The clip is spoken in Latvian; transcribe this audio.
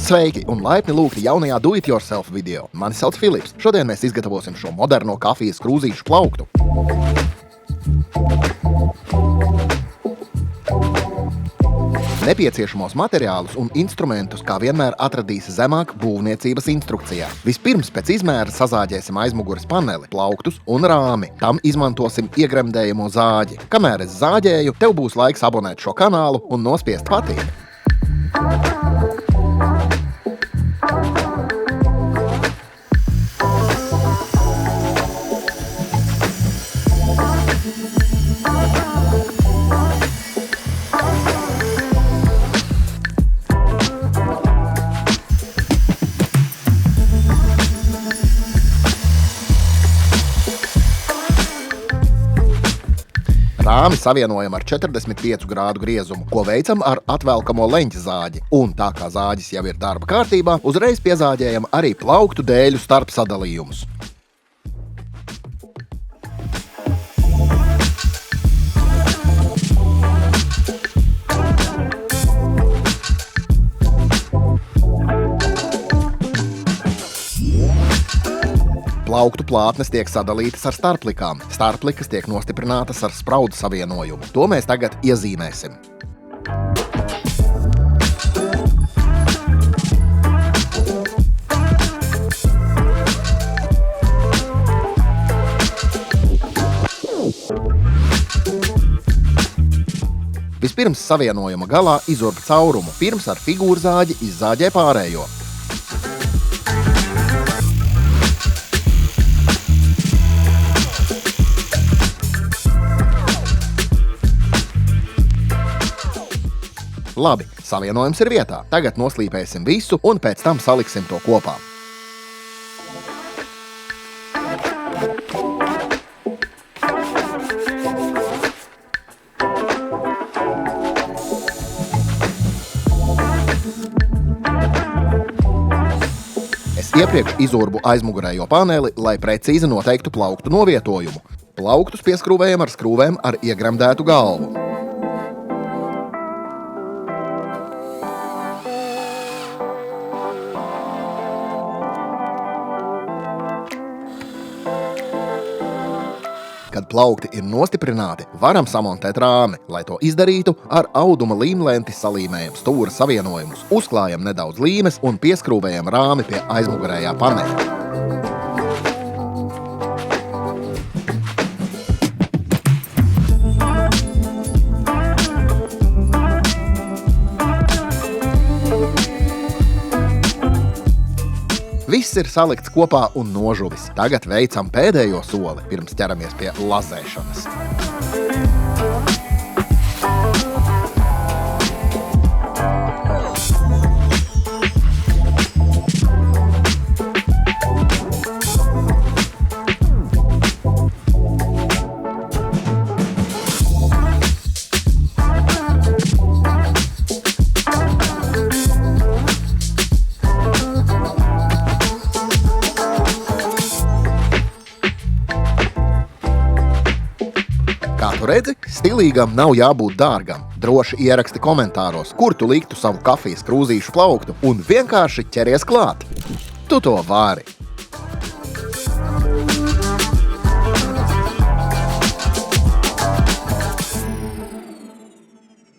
Sveiki un laipni lūgti jaunajā Do It Yourself video. Mani sauc Filips. Šodien mēs izgatavosim šo moderno kafijas krūzīšu plauktu. Nepieciešamos materiālus un instrumentus, kā vienmēr, atradīs zemāk būvniecības instrukcijā. Vispirms pēc izmēra sazāģēsim aizmugures paneli, plauktus un rāmi. Tam izmantosim iegremdējamo zāģi. Kamēr es zāģēju, tev būs laiks abonēt šo kanālu un nospiest patīk. Rāmi savienojam ar 45 grādu griezumu, ko veicam ar atvelkamo leņķa zāģi. Un tā kā zāģis jau ir darba kārtībā, uzreiz piezāģējam arī plauktu dēļu starpsadalījumus. Plauktu plātnes tiek sadalītas ar starplikām. Starplikas tiek nostiprinātas ar spraudu savienojumu. To mēs tagad iezīmēsim. Vispirms savienojuma galā izurba caurumu. Pirms ar figūru zāģi izzāģē pārējo. Labi, savienojums ir vietā. Tagad noslīpēsim visu un pēc tam saliksim to kopā. Es iepriekš izurbu aizmugurējo paneli, lai precīzi noteiktu plauktu novietojumu. Plauktus pieskrūvējam ar skrūvēm ar iegremdētu galvu. Kad plaukti ir nostiprināti, varam samontēt rāmi. Lai to izdarītu, ar auduma līmlenti salīmējam stūra savienojumus, uzklājam nedaudz līmes un pieskrūvējam rāmi pie aizmugurējā paneļa. Viss ir salikts kopā un nožuvis. Tagad veicam pēdējo soli, pirms ķeramies pie lazēšanas. Kā tu redzi, stilīgam nav jābūt dārgam. Droši ieraksti komentāros, kur tu liktu savu kafijas krūzīšu plauktu un vienkārši ķeries klāt. Tu to vari!